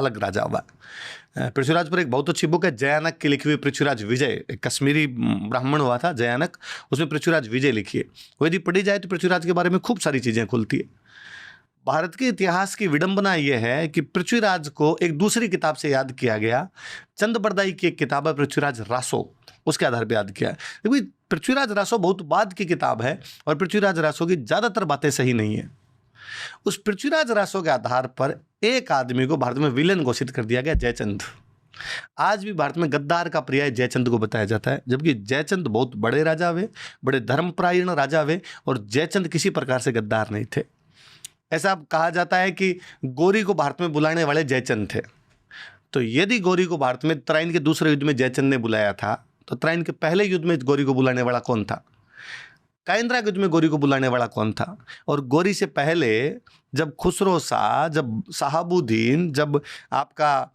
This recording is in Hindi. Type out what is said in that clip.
अलग राजा हुआ। पृथ्वीराज पर एक बहुत अच्छी बुक है जयानक की लिखी हुई, पृथ्वीराज विजय, एक कश्मीरी ब्राह्मण हुआ था जयानक, उसमें पृथ्वीराज विजय लिखी है। वो यदि पढ़ी जाए तो पृथ्वीराज के बारे में खूब सारी चीज़ें खुलती है। भारत के इतिहास की विडंबना यह है कि पृथ्वीराज को एक दूसरी किताब से याद किया गया। चंद बरदाई की एक किताब है पृथ्वीराज रासो, उसके आधार पर याद किया है। देखिए पृथ्वीराज रासो बहुत बाद की किताब है और पृथ्वीराज रासो की ज़्यादातर बातें सही नहीं है। उस पृथ्वीराज रासो के आधार पर एक आदमी को भारत में विलेन घोषित कर दिया गया, जयचंद। आज भी भारत में गद्दार का पर्याय जयचंद को बताया जाता है, जबकि जयचंद बहुत बड़े राजा हुए, बड़े धर्मपरायण राजा हुए, और जयचंद किसी प्रकार से गद्दार नहीं थे। ऐसा कहा जाता है कि गौरी को भारत में बुलाने वाले जयचंद थे। तो यदि गौरी को भारत में तराइन के दूसरे युद्ध में जयचंद ने बुलाया था, तो तराइन के पहले युद्ध में गौरी को बुलाने वाला कौन था? काइंद्रा के युद्ध में गौरी को बुलाने वाला कौन था? और गौरी से पहले जब खुसरो शाह, जब शहाबुद्दीन, जब आपका